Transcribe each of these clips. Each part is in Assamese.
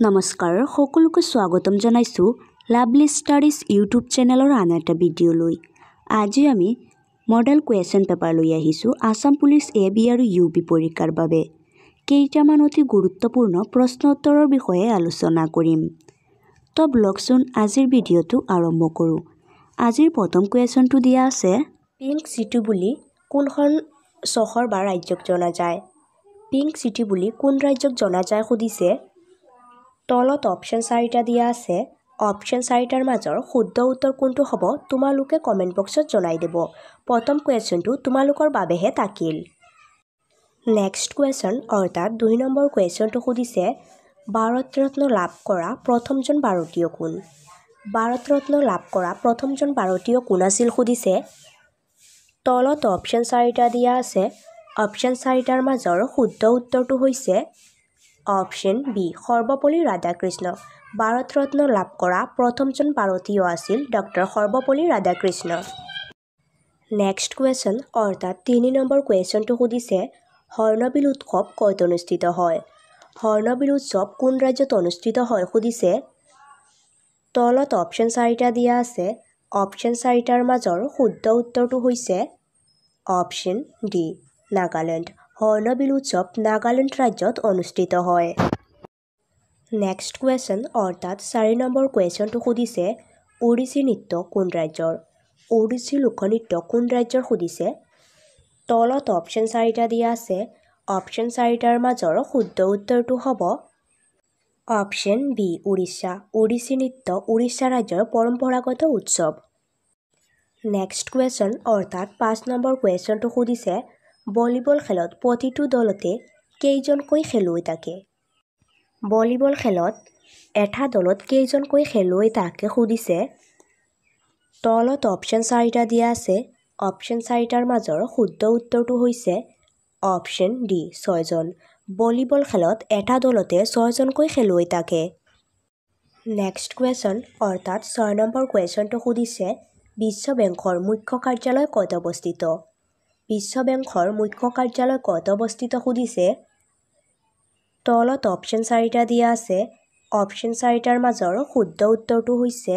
নমস্কাৰ সকলোকে স্বাগতম জনাইছো লাভলি ষ্টাডিজ ইউটিউব চেনেলৰ আন এটা ভিডিঅ'লৈ। আজি আমি মডেল কুৱেশ্যন পেপাৰ লৈ আহিছো আসাম পুলিচ এবি আৰু ইউপি পৰীক্ষাৰ বাবে। কেইটামান অতি গুৰুত্বপূৰ্ণ প্ৰশ্ন উত্তৰৰ বিষয়ে আলোচনা কৰিম। তো ব্লগচোন আজিৰ ভিডিঅ'টো আৰম্ভ কৰোঁ। আজিৰ প্ৰথম কুৱেশ্যনটো দিয়া আছে, পিংক চিটি বুলি কোনখন চহৰ বা ৰাজ্যক জনা যায়? পিংক চিটি বুলি কোন ৰাজ্যক জনা যায় সুধিছে। তলত অপশ্যন 4টা দিয়া আছে। অপশ্যন 4টাৰ মাজৰ শুদ্ধ উত্তৰ কোনটো হ'ব তোমালোকে কমেণ্ট বক্সত জনাই দিব। প্ৰথম কুৱেশ্যনটো তোমালোকৰ বাবেহে থাকিল। নেক্সট কুৱেশ্যন অৰ্থাৎ 2 নম্বৰ কুৱেশ্যনটো সুধিছে, ভাৰত ৰত্ন লাভ কৰা প্ৰথমজন ভাৰতীয় কোন? ভাৰত ৰত্ন লাভ কৰা প্ৰথমজন ভাৰতীয় কোন আছিল সুধিছে। তলত অপশ্যন 4টা দিয়া আছে। অপশ্যন 4টাৰ মাজৰ শুদ্ধ উত্তৰটো হৈছে অপশ্যন বি সৰ্বপল্লী ৰাধাকৃষ্ণ। ভাৰত ৰত্ন লাভ কৰা প্ৰথমজন ভাৰতীয় আছিল doctor Sarvepalli Radhakrishna. Next question অৰ্থাৎ 3 নম্বৰ কুৱেশ্যনটো সুধিছে, হৰ্ণবিল উৎসৱ ক'ত অনুষ্ঠিত হয়? হৰ্ণবিল উৎসৱ কোন ৰাজ্যত অনুষ্ঠিত হয় সুধিছে। তলত অপশ্যন 4টা দিয়া আছে। অপশ্যন 4টাৰ মাজৰ শুদ্ধ উত্তৰটো হৈছে অপশ্যন ডি নাগালেণ্ড। হৰ্ণবিল উৎসৱ নাগালেণ্ড ৰাজ্যত অনুষ্ঠিত হয়। নেক্সট কুৱেশ্যন অৰ্থাৎ 4 নম্বৰ কুৱেশ্যনটো সুধিছে, ওড়িশী নৃত্য কোন ৰাজ্যৰ? ওড়িশী লোকনৃত্য কোন ৰাজ্যৰ সুধিছে। তলত অপশ্যন 4টা দিয়া আছে। অপশ্যন 4টাৰ মাজৰ শুদ্ধ উত্তৰটো হ'ব অপশ্যন বি উৰিষ্যা। ওড়িশী নৃত্য উৰিষ্যা ৰাজ্যৰ পৰম্পৰাগত উৎসৱ। নেক্সট কুৱেশ্যন অৰ্থাৎ 5 নম্বৰ কুৱেশ্যনটো সুধিছে, ভলীবল খেলত প্ৰতিটো দলতে কেইজনকৈ খেলুৱৈ থাকে? ভলীবল খেলত এটা দলত কেইজনকৈ খেলুৱৈ থাকে সুধিছে। তলত অপশ্যন 4টা দিয়া আছে। অপশ্যন 4টাৰ মাজৰ শুদ্ধ উত্তৰটো হৈছে অপশ্যন ডি 6জন। ভলীবল খেলত এটা দলতে 6জনকৈ খেলুৱৈ থাকে। নেক্সট কুৱেশ্যন অৰ্থাৎ 6 নম্বৰ কুৱেশ্যনটো সুধিছে, বিশ্ব বেংকৰ মুখ্য কাৰ্যালয় ক'ত অৱস্থিত? বিশ্ব বেংকৰ মুখ্য কাৰ্যালয় ক'ত অৱস্থিত সুধিছে। তলত অপশ্যন 4টা দিয়া আছে। অপশ্যন 4টাৰ মাজৰ শুদ্ধ উত্তৰটো হৈছে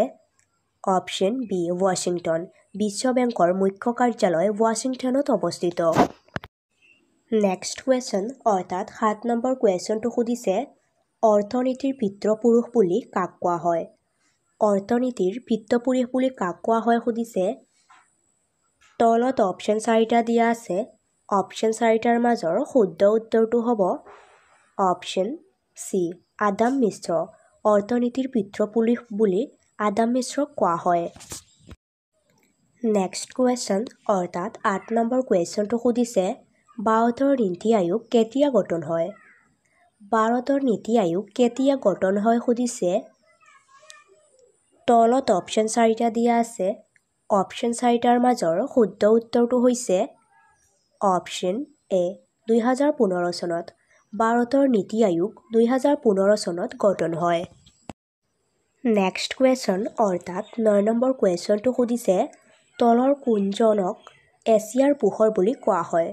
অপশ্যন বি ৱাশ্বিংটন। বিশ্ব বেংকৰ মুখ্য কাৰ্যালয় ৱাশ্বিংটনত অৱস্থিত। নেক্সট কুৱেশ্যন অৰ্থাৎ 7 নম্বৰ কুৱেশ্যনটো সুধিছে, অৰ্থনীতিৰ পিতৃপুৰুষ বুলি কাক কোৱা হয়? অৰ্থনীতিৰ পিতৃপুৰুষ বুলি কাক কোৱা হয় সুধিছে। তলত অপশ্যন 4টা দিয়া আছে। অপশ্যন 4টাৰ মাজৰ শুদ্ধ উত্তৰটো হ'ব অপশ্যন চি আদাম মিশ্ৰ। অৰ্থনীতিৰ পিতৃপুৰুষ বুলি আদাম মিশ্ৰক কোৱা হয়। নেক্সট কুৱেশ্যন অৰ্থাৎ 8 নম্বৰ কুৱেশ্যনটো সুধিছে, ভাৰতৰ নীতি আয়োগ কেতিয়া গঠন হয়? ভাৰতৰ নীতি আয়োগ কেতিয়া গঠন হয় সুধিছে। তলত অপশ্যন 4টা দিয়া আছে। অপশ্যন 4টাৰ মাজৰ শুদ্ধ উত্তৰটো হৈছে অপশ্যন এ 2015 চনত। ভাৰতৰ নীতি আয়োগ 2015 চনত গঠন হয়। নেক্সট কুৱেশ্যন অৰ্থাৎ 9 নম্বৰ কুৱেশ্যনটো সুধিছে, তলৰ কোনজনক এছিয়াৰ পোহৰ বুলি কোৱা হয়?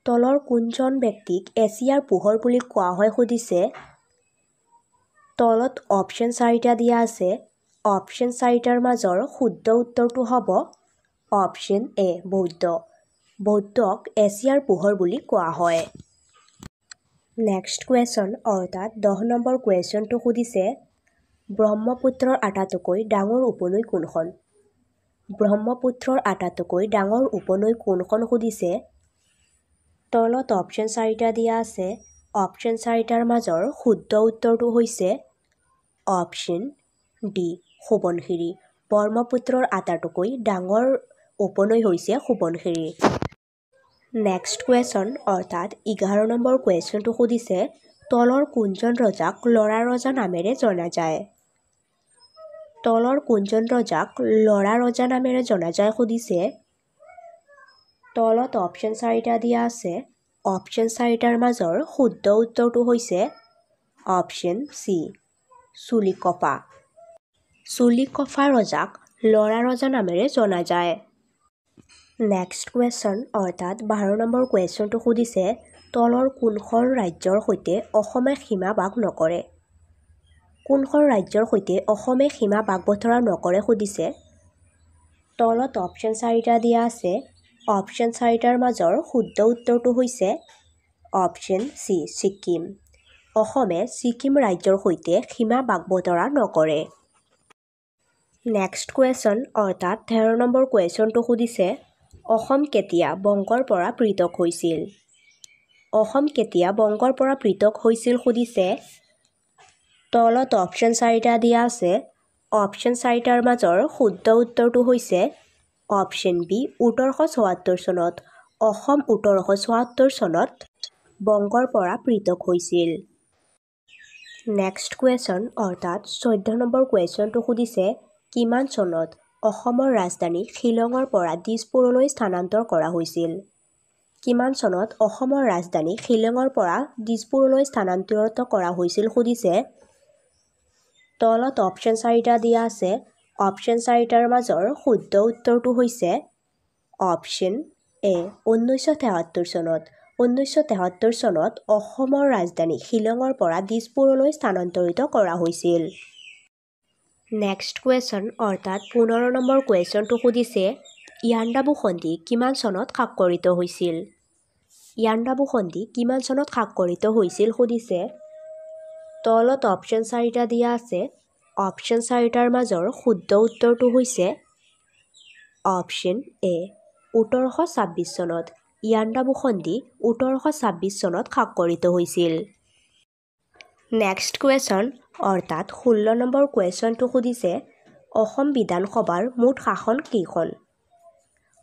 তলৰ কোনজন ব্যক্তিক এছিয়াৰ পোহৰ বুলি কোৱা হয় সুধিছে। তলত অপশ্যন 4টা দিয়া আছে। অপশ্যন 4টাৰ মাজৰ শুদ্ধ উত্তৰটো হ'ব অপশ্যন এ বৌদ্ধ। বৌদ্ধক এছিয়াৰ পোহৰ বুলি কোৱা হয়। নেক্সট কুৱেশ্যন অৰ্থাৎ 10 নম্বৰ কুৱেশ্যনটো সুধিছে, ব্ৰহ্মপুত্ৰৰ আটাইতকৈ ডাঙৰ উপনৈ কোনখন? ব্ৰহ্মপুত্ৰৰ আটাইতকৈ ডাঙৰ উপনৈ কোনখন সুধিছে। তলত অপশ্যন 4টা দিয়া আছে। অপশ্যন 4টাৰ মাজৰ শুদ্ধ উত্তৰটো হৈছে অপশ্যন ডি সোৱণশিৰি। ব্ৰহ্মপুত্ৰৰ আটাইতকৈ ডাঙৰ উপনৈ হৈছে সোৱণশিৰি। নেক্সট কুৱেশ্যন অৰ্থাৎ 11 নম্বৰ কুৱেশ্যনটো সুধিছে, তলৰ কোনজন ৰজাক লৰা ৰজা নামেৰে জনা যায়? তলৰ কোনজন ৰজাক লৰা ৰজা নামেৰে জনা যায় সুধিছে। তলত অপশ্যন 4টা দিয়া আছে। অপশ্যন 4টাৰ মাজৰ শুদ্ধ উত্তৰটো হৈছে অপশ্যন চি চুলিকফা। চুলিকফা ৰজাক লৰা ৰজা নামেৰে জনা যায়। নেক্সট কুৱেশ্যন অৰ্থাৎ 12 নম্বৰ কুৱেশ্যনটো সুধিছে, তলৰ কোনখন ৰাজ্যৰ সৈতে অসমে সীমা ভাগ নকৰে? কোনখন ৰাজ্যৰ সৈতে অসমে সীমা ভাগ-বতৰা নকৰে সুধিছে। তলত অপশ্যন 4টা দিয়া আছে। অপশ্যন 4টাৰ মাজৰ শুদ্ধ উত্তৰটো হৈছে অপশ্যন চি ছিকিম। অসমে ছিকিম ৰাজ্যৰ সৈতে সীমা ভাগ-বতৰা নকৰে। নেক্সট কুৱেশ্যন অৰ্থাৎ 13 নম্বৰ কুৱেশ্যনটো সুধিছে অসম কেতিয়া বংগৰ পৰা পৃথক হৈছিল? অসম কেতিয়া বংগৰ পৰা পৃথক হৈছিল সুধিছে। তলত অপশ্যন 4টা দিয়া আছে। অপশ্যন 4টাৰ মাজৰ শুদ্ধ উত্তৰটো হৈছে অপশ্যন বি 1874 চনত। অসম 1874 চনত বংগৰ পৰা পৃথক হৈছিল। নেক্সট কুৱেশ্যন অৰ্থাৎ 14 নম্বৰ কুৱেশ্যনটো সুধিছে কিমান চনত অসমৰ ৰাজধানী শ্বিলঙৰ পৰা দিছপুৰলৈ স্থানান্তৰ কৰা হৈছিল? কিমান চনত অসমৰ ৰাজধানী শ্বিলঙৰ পৰা দিছপুৰলৈ স্থানান্তৰিত কৰা হৈছিল সুধিছে। তলত অপশ্যন 4টা দিয়া আছে। অপশ্যন 4টাৰ মাজৰ শুদ্ধ উত্তৰটো হৈছে অপশ্যন এ 1973 চনত। 1973 চনত অসমৰ ৰাজধানী শ্বিলঙৰ পৰা দিছপুৰলৈ স্থানান্তৰিত কৰা হৈছিল। নেক্সট কুৱেশ্যন অৰ্থাৎ 15 নম্বৰ কুৱেশ্যনটো সুধিছে ইয়াণ্ডাবু সন্ধি কিমান চনত স্বাক্ষৰিত হৈছিল? ইয়াণ্ডাবু সন্ধি কিমান চনত স্বাক্ষৰিত হৈছিল সুধিছে। তলত অপশ্যন 4টা দিয়া আছে। অপশ্যন 4টাৰ মাজৰ শুদ্ধ উত্তৰটো হৈছে অপশ্যন এ 1826 চনত। ইয়াণ্ডাবু সন্ধি 1826 চনত স্বাক্ষৰিত হৈছিল। নেক্সট কুৱেশ্যন অৰ্থাৎ 16 নম্বৰ কুৱেশ্যনটো সুধিছে অসম বিধানসভাৰ মুঠ আসন কেইখন?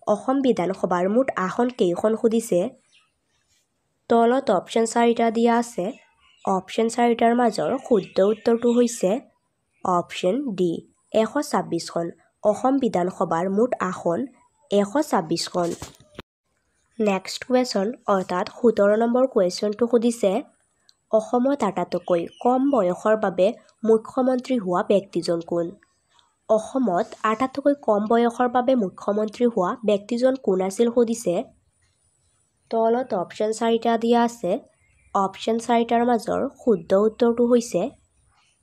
অসম বিধানসভাৰ মুঠ আসন কেইখন সুধিছে। তলত অপশ্যন 4টা দিয়া আছে। অপশ্যন 4টাৰ মাজৰ শুদ্ধ উত্তৰটো হৈছে অপশ্যন ডি 126খন। অসম বিধানসভাৰ মুঠ আসন 126খন। নেক্সট কুৱেশ্যন অৰ্থাৎ 17 নম্বৰ কুৱেশ্যনটো সুধিছে অসমত আটাইতকৈ কম বয়সৰ বাবে মুখ্যমন্ত্ৰী হোৱা ব্যক্তিজন কোন? অসমত আটাইতকৈ কম বয়সৰ বাবে মুখ্যমন্ত্ৰী হোৱা ব্যক্তিজন কোন আছিল সুধিছে। তলত অপশ্যন 4টা দিয়া আছে। অপশ্যন 4টাৰ মাজৰ শুদ্ধ উত্তৰটো হৈছে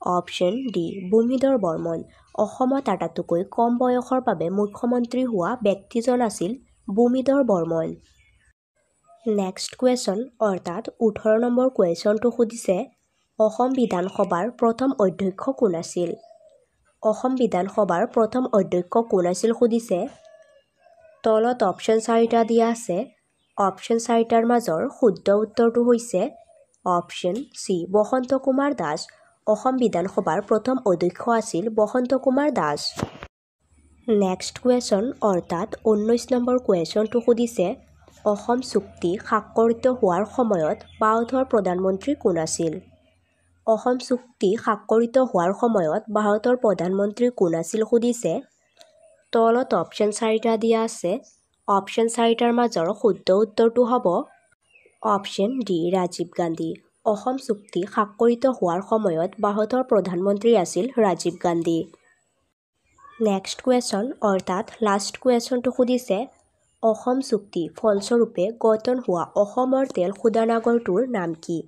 অপশ্যন ডি ভূমিধৰ বৰ্মন। অসমত আটাইতকৈ কম বয়সৰ বাবে মুখ্যমন্ত্ৰী হোৱা ব্যক্তিজন আছিল ভূমিধৰ বৰ্মন। নেক্সট কুৱেশ্যন অৰ্থাৎ 18 নম্বৰ কুৱেশ্যনটো সুধিছে অসম বিধানসভাৰ প্ৰথম অধ্যক্ষ কোন আছিল? অসম বিধানসভাৰ প্ৰথম অধ্যক্ষ কোন আছিল সুধিছে। তলত অপশ্যন 4টা দিয়া আছে। অপশ্যন 4টাৰ মাজৰ শুদ্ধ উত্তৰটো হৈছে অপশ্যন চি বসন্ত কুমাৰ দাস। অসম বিধানসভাৰ প্ৰথম অধ্যক্ষ আছিল বসন্ত কুমাৰ দাস। নেক্সট কুৱেশ্যন অৰ্থাৎ 19 নম্বৰ কুৱেশ্যনটো সুধিছে অসম চুক্তি স্বাক্ষৰিত হোৱাৰ সময়ত ভাৰতৰ প্ৰধানমন্ত্ৰী কোন আছিল? অসম চুক্তি স্বাক্ষৰিত হোৱাৰ সময়ত ভাৰতৰ প্ৰধানমন্ত্ৰী কোন আছিল সুধিছে। তলত অপশ্যন 4টা দিয়া আছে। অপশ্যন 4টাৰ মাজৰ শুদ্ধ উত্তৰটো হ'ব অপশ্যন ডি ৰাজীৱ গান্ধী। অসম চুক্তি স্বাক্ষৰিত হোৱাৰ সময়ত ভাৰতৰ প্ৰধানমন্ত্ৰী আছিল ৰাজীৱ গান্ধী। নেক্সট কুৱেশ্যন অৰ্থাৎ লাষ্ট কুৱেশ্যনটো সুধিছে অসম চুক্তি ফলস্বৰূপে গঠন হোৱা অসমৰ তেল শোধনাগাৰটোৰ নাম কি?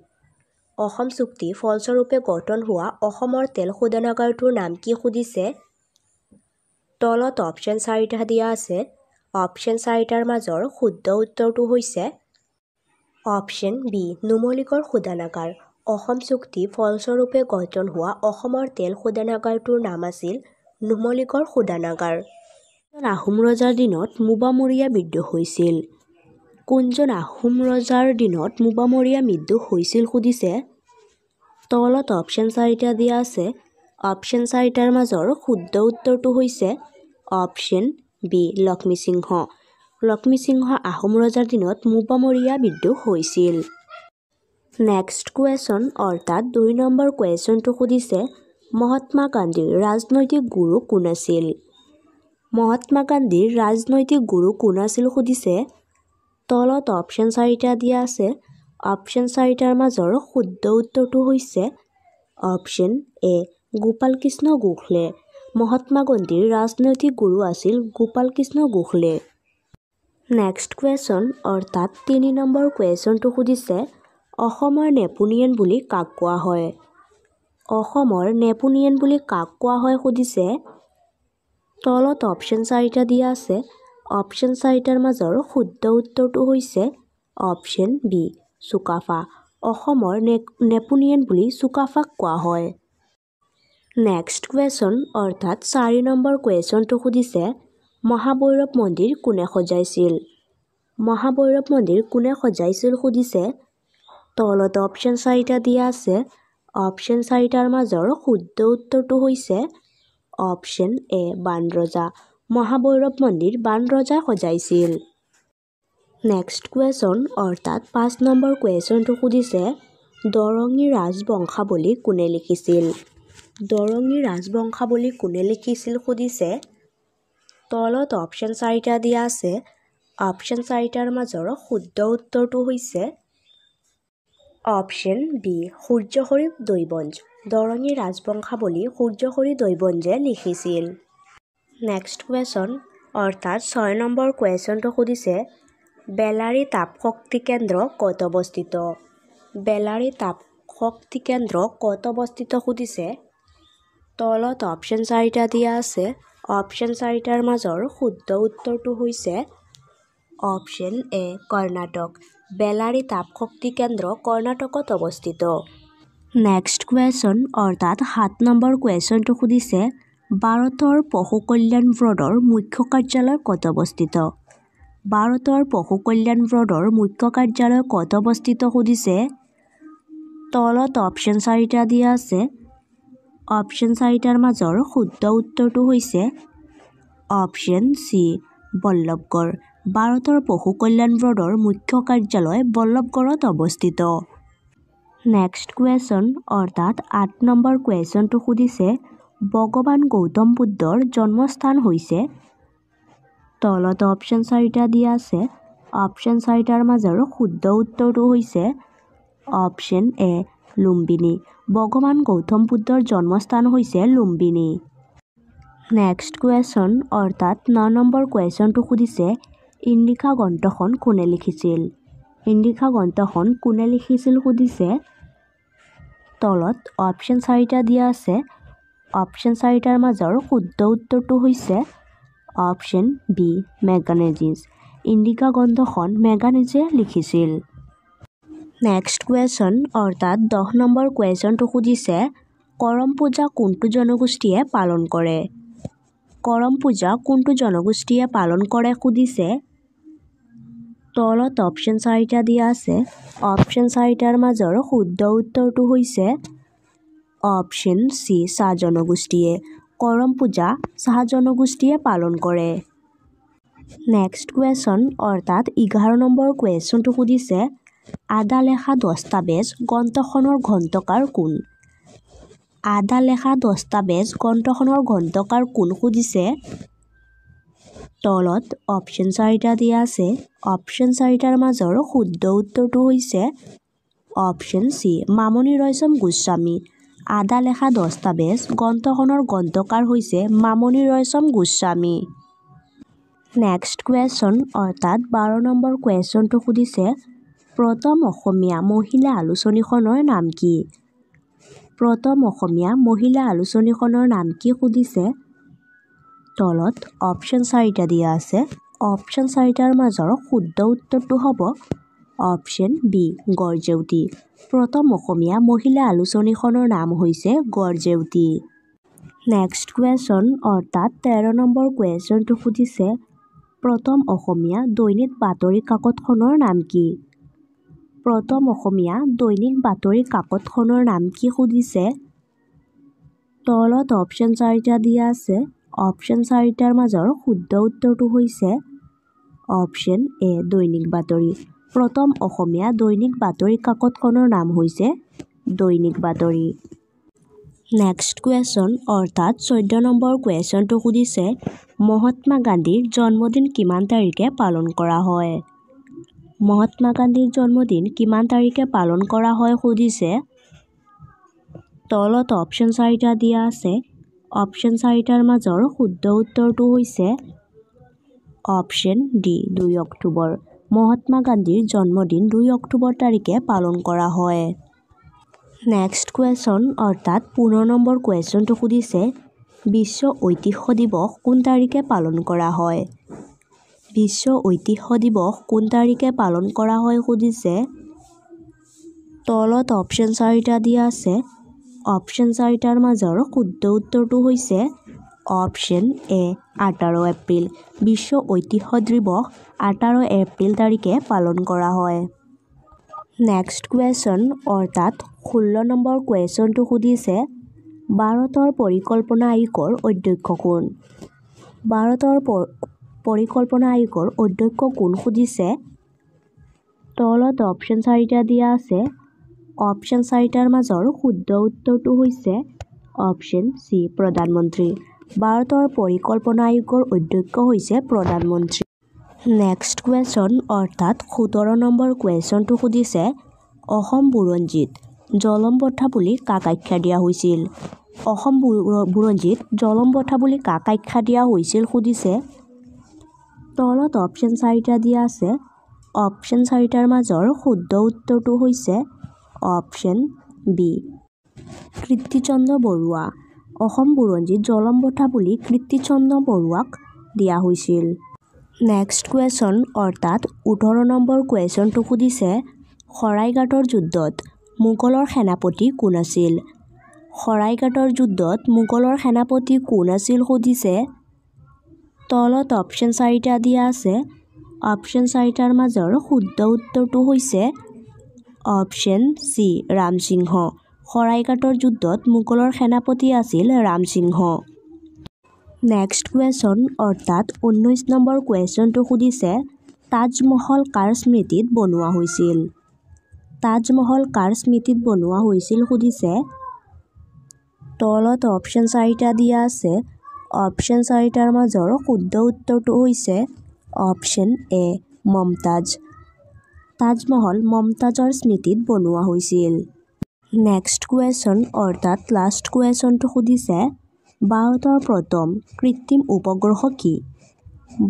অসম চুক্তি ফলস্বৰূপে গঠন হোৱা অসমৰ তেল শোধনাগাৰটোৰ নাম কি সুধিছে। তলত অপশ্যন 4টা দিয়া আছে। অপশ্যন 4টাৰ মাজৰ শুদ্ধ উত্তৰটো হৈছে অপশ্যন বি নুমলীগড় শোধনাগাৰ। অসম চুক্তি ফলস্বৰূপে গঠন হোৱা অসমৰ তেল শোধনাগাৰটোৰ নাম আছিল নুমলীগড় শোধনাগাৰ। আহোম ৰজাৰ দিনত মোৱামৰীয়া বিদ্ৰোহ হৈছিল? কোনজন আহোম ৰজাৰ দিনত মোৱামৰীয়া বিদ্ৰোহ হৈছিল সুধিছে। তলত অপশ্যন 4টা দিয়া আছে। অপশ্যন 4টাৰ মাজৰ শুদ্ধ উত্তৰটো হৈছে অপশ্যন বি লক্ষ্মীসিংহ। লক্ষ্মীসিংহ আহোম ৰজাৰ দিনত মোৱামৰীয়া বিদ্ৰোহ হৈছিল। নেক্সট কুৱেশ্যন অৰ্থাৎ 2 নম্বৰ কুৱেশ্যনটো সুধিছে মহাত্মা গান্ধীৰ ৰাজনৈতিক গুৰু কোন আছিল? মহাত্মা গান্ধীৰ ৰাজনৈতিক গুৰু কোন আছিল সুধিছে। তলত অপশ্যন 4টা দিয়া আছে। অপশ্যন 4টাৰ মাজৰ শুদ্ধ উত্তৰটো হৈছে অপশ্যন এ গোপাল কৃষ্ণ গোখলে। মহাত্মা গান্ধীৰ ৰাজনৈতিক গুৰু আছিল গোপাল কৃষ্ণ গোখলে। নেক্সট কুৱেশ্যন অৰ্থাৎ 3 নম্বৰ কুৱেশ্যনটো সুধিছে অসমৰ নেপোলিয়ন বুলি কাক কোৱা হয়? অসমৰ নেপোনিয়ন বুলি কাক কোৱা হয় সুধিছে। তলত অপশ্যন 4টা দিয়া আছে। অপশ্যন 4টাৰ মাজৰ শুদ্ধ উত্তৰটো হৈছে অপশ্যন বি চুকাফা। অসমৰ নেপোনিয়ন বুলি চুকাফাক কোৱা হয়। নেক্সট কুৱেশ্যন অৰ্থাৎ 4 নম্বৰ কুৱেশ্যনটো সুধিছে মহাভৈৰৱ মন্দিৰ কোনে সজাইছিল? মহাভৈৰৱ মন্দিৰ কোনে সজাইছিল সুধিছে। তলত অপশ্যন 4টা দিয়া আছে। অপশ্যন 4টাৰ মাজৰ শুদ্ধ উত্তৰটো হৈছে অপশ্যন এ বাণৰজা। মহাভৈৰৱ মন্দিৰ বাণৰজাই সজাইছিল। নেক্সট কুৱেশ্যন অৰ্থাৎ 5 নম্বৰ কুৱেশ্যনটো সুধিছে দৰঙী ৰাজবংশাৱলী কোনে লিখিছিল? দৰঙী ৰাজবংশাৱলী কোনে লিখিছিল সুধিছে। তলত অপশ্যন 4টা দিয়া আছে। অপশ্যন 4টাৰ মাজৰ শুদ্ধ উত্তৰটো হৈছে অপশ্যন বি সূৰ্যহৰি দৈবঞ্জ। দৰঙী ৰাজবংশাৱলী সূৰ্যহৰি দৈবঞ্জে লিখিছিল। নেক্সট কুৱেশ্যন অৰ্থাৎ 6 নম্বৰ কুৱেশ্যনটো সুধিছে বেলাৰী তাপশক্তি কেন্দ্ৰ ক'ত অৱস্থিত? বেলাৰী তাপশক্তি কেন্দ্ৰ ক'ত অৱস্থিত সুধিছে। তলত অপশ্যন 4টা দিয়া আছে। অপশ্যন 4টাৰ মাজৰ শুদ্ধ উত্তৰটো হৈছে অপশ্যন এ কৰ্ণাটক। বেলাৰী তাপশক্তি কেন্দ্ৰ কৰ্ণাটকত অৱস্থিত। নেক্সট কুৱেশ্যন অৰ্থাৎ 7 নম্বৰ কুৱেশ্যনটো সুধিছে ভাৰতৰ পশু কল্যাণ বৰ্ডৰ মুখ্য কাৰ্যালয় ক'ত অৱস্থিত? ভাৰতৰ পশু কল্যাণ বৰ্ডৰ মুখ্য কাৰ্যালয় ক'ত অৱস্থিত সুধিছে। তলত অপশ্যন 4টা দিয়া আছে। অপশ্যন 4টাৰ মাজৰ শুদ্ধ উত্তৰটো হৈছে অপশ্যন চি বল্লভগড়। ভাৰতৰ পশু কল্যাণ বৰ্ডৰ মুখ্য কাৰ্যালয় বল্লভগড়ত অৱস্থিত। নেক্সট কুৱেশ্যন অৰ্থাৎ 8 নম্বৰ কুৱেশ্যনটো সুধিছে ভগৱান গৌতম বুদ্ধৰ জন্মস্থান হৈছে। তলত অপশ্যন 4টা দিয়া আছে। অপশ্যন 4টাৰ মাজৰ শুদ্ধ উত্তৰটো হৈছে অপশ্যন এ লুম্বিনী। ভগৱান গৌতম বুদ্ধৰ জন্মস্থান হৈছে লুম্বিনী। নেক্সট কুৱেশ্যন অৰ্থাৎ 9 নম্বৰ কুৱেশ্যনটো সুধিছে ইণ্ডিকা গ্ৰন্থখন কোনে লিখিছিল? ইণ্ডিকা গ্ৰন্থখন কোনে লিখিছিল সুধিছে। তলত অপশ্যন 4টা দিয়া আছে। অপশ্যন 4টাৰ মাজৰ শুদ্ধ উত্তৰটো হৈছে অপশ্যন বি মেগানেজিছ। ইণ্ডিকা গ্ৰন্থখন মেগানেজে লিখিছিল। নেক্সট কুৱেশ্যন অৰ্থাৎ 10 নম্বৰ কুৱেশ্যনটো সুধিছে কৰম পূজা কোনটো জনগোষ্ঠীয়ে পালন কৰে? কৰম পূজা কোনটো জনগোষ্ঠীয়ে পালন কৰে সুধিছে। তলত অপশ্যন 4টা দিয়া আছে। অপশ্যন 4টাৰ মাজৰ শুদ্ধ উত্তৰটো হৈছে অপশ্যন চি চাহ জনগোষ্ঠীয়ে। কৰম পূজা চাহ জনগোষ্ঠীয়ে পালন কৰে। নেক্সট কুৱেশ্যন অৰ্থাৎ 11 নম্বৰ কুৱেশ্যনটো সুধিছে আদা লেখা দস্তাবেজ গ্ৰন্থখনৰ গ্ৰন্থকাৰ কোন? আদা লেখা দস্তাবেজ গ্ৰন্থখনৰ গ্ৰন্থকাৰ কোন সুধিছে। তলত অপশ্যন 4টা দিয়া আছে। অপশ্যন 4টাৰ মাজৰ শুদ্ধ উত্তৰটো হৈছে অপশ্যন চি মামণি ৰয়ছম গোস্বামী। আদা লেখা দস্তাবেজ গ্ৰন্থখনৰ গ্ৰন্থকাৰ হৈছে মামণি ৰয়ছম গোস্বামী। নেক্সট কুৱেশ্যন অৰ্থাৎ 12 নম্বৰ কুৱেশ্যনটো সুধিছে প্ৰথম অসমীয়া মহিলা আলোচনীখনৰ নাম কি? প্ৰথম অসমীয়া মহিলা আলোচনীখনৰ নাম কি সুধিছে। তলত অপশ্যন 4টা দিয়া আছে। অপশ্যন 4টাৰ মাজৰ শুদ্ধ উত্তৰটো হ'ব অপশ্যন বি গড়জেউতী। প্ৰথম অসমীয়া মহিলা আলোচনীখনৰ নাম হৈছে গড়জেউতী। নেক্সট কুৱেশ্যন অৰ্থাৎ 13 নম্বৰ কুৱেশ্যনটো সুধিছে প্ৰথম অসমীয়া দৈনিক বাতৰি কাকতখনৰ নাম কি? প্ৰথম অসমীয়া দৈনিক বাতৰি কাকতখনৰ নাম কি সুধিছে। তলত অপশ্যন 4টা দিয়া আছে। অপশ্যন 4টাৰ মাজৰ শুদ্ধ উত্তৰটো হৈছে অপশ্যন এ দৈনিক বাতৰি। প্ৰথম অসমীয়া দৈনিক বাতৰি কাকতখনৰ নাম হৈছে দৈনিক বাতৰি। নেক্সট কুৱেশ্যন অৰ্থাৎ 14 নম্বৰ কুৱেশ্যনটো সুধিছে মহাত্মা গান্ধীৰ জন্মদিন কিমান তাৰিখে পালন কৰা হয়? মহাত্মা গান্ধীৰ জন্মদিন কিমান তাৰিখে পালন কৰা হয় সুধিছে। তলত অপশ্যন 4টা দিয়া আছে। অপশ্যন 4টাৰ মাজৰ শুদ্ধ উত্তৰটো হৈছে অপশ্যন ডি 2 অক্টোবৰ। মহাত্মা গান্ধীৰ জন্মদিন 2 অক্টোবৰ তাৰিখে পালন কৰা হয়। নেক্সট কুৱেশ্যন অৰ্থাৎ 15 নম্বৰ কুৱেশ্যনটো সুধিছে বিশ্ব ঐতিহ্য দিৱস কোন তাৰিখে পালন কৰা হয় বিশ্ব ঐতিহ্য দিৱস কোন তাৰিখে পালন কৰা হয় সুধিছে তলত অপশ্যন 4টা দিয়া আছে অপশ্যন 4টাৰ মাজৰ শুদ্ধ উত্তৰটো হৈছে অপশ্যন এ 18 এপ্ৰিল বিশ্ব ঐতিহ্য দিৱস 18 এপ্ৰিল তাৰিখে পালন কৰা হয় নেক্সট কুৱেশ্যন অৰ্থাৎ 16 নম্বৰ কুৱেশ্যনটো সুধিছে ভাৰতৰ পৰিকল্পনা আয়োগৰ অধ্যক্ষ কোন ভাৰতৰ পৰিকল্পনা আয়োগৰ অধ্যক্ষ কোন সুধিছে তলত অপশ্যন 4টা দিয়া আছে অপশ্যন 4টাৰ মাজৰ শুদ্ধ উত্তৰটো হৈছে অপশ্যন সি প্ৰধানমন্ত্ৰী ভাৰতৰ পৰিকল্পনা আয়োগৰ অধ্যক্ষ হৈছে প্ৰধানমন্ত্ৰী নেক্সট কুৱেশ্যন অৰ্থাৎ 17 নম্বৰ কুৱেশ্যনটো সুধিছে অসম বুৰঞ্জীত জলম বঠা বুলি কাক আখ্যা দিয়া হৈছিল অসম বুৰঞ্জীত জলম বঠা বুলি কাক আখ্যা দিয়া হৈছিল সুধিছে তলত অপশ্যন 4টা দিয়া আছে অপশ্যন 4টাৰ মাজৰ শুদ্ধ উত্তৰটো হৈছে অপশ্যন বি কীৰ্তিচন্দ্ৰ বৰুৱা অসম বুৰঞ্জীত জলম বঠা বুলি কীৰ্তিচন্দ্ৰ বৰুৱাক দিয়া হৈছিল নেক্সট কুৱেশ্যন অৰ্থাৎ 18 নম্বৰ কুৱেশ্যনটো সুধিছে শৰাইঘাটৰ যুদ্ধত মোগলৰ সেনাপতি কোন আছিল শৰাইঘাটৰ যুদ্ধত মোগলৰ সেনাপতি কোন আছিল সুধিছে তলত অপশ্যন 4টা দিয়া আছে অপশ্যন 4টাৰ মাজৰ শুদ্ধ উত্তৰটো হৈছে অপশ্যন সি ৰামসিংহ শৰাইঘাটৰ যুদ্ধত মোগলৰ সেনাপতি আছিল ৰামসিংহ নেক্সট কুৱেশ্যন অৰ্থাৎ 19 নম্বৰ কুৱেশ্যনটো সুধিছে তাজমহল কাৰ স্মৃতিত বনোৱা হৈছিল তাজমহল কাৰ স্মৃতিত বনোৱা হৈছিল সুধিছে তলত অপশ্যন 4টা দিয়া আছে অপশ্যন 4টাৰ মাজৰ শুদ্ধ উত্তৰটো হৈছে অপশ্যন এ মমতাজ তাজমহল মমতাজৰ স্মৃতিত বনোৱা হৈছিল নেক্সট কুৱেশ্যন অৰ্থাৎ লাষ্ট কুৱেশ্যনটো সুধিছে ভাৰতৰ প্ৰথম কৃত্ৰিম উপগ্ৰহ কি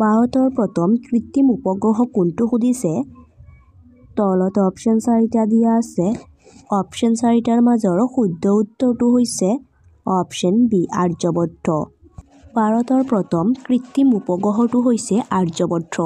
ভাৰতৰ প্ৰথম কৃত্ৰিম উপগ্ৰহ কোনটো সুধিছে তলত অপশ্যন 4টা দিয়া আছে অপশ্যন 4টাৰ মাজৰ শুদ্ধ উত্তৰটো হৈছে অপশ্যন বি আৰ্যভট্ট ভাৰতৰ প্ৰথম কৃত্ৰিম উপগ্ৰহটো হৈছে আৰ্যভট্ট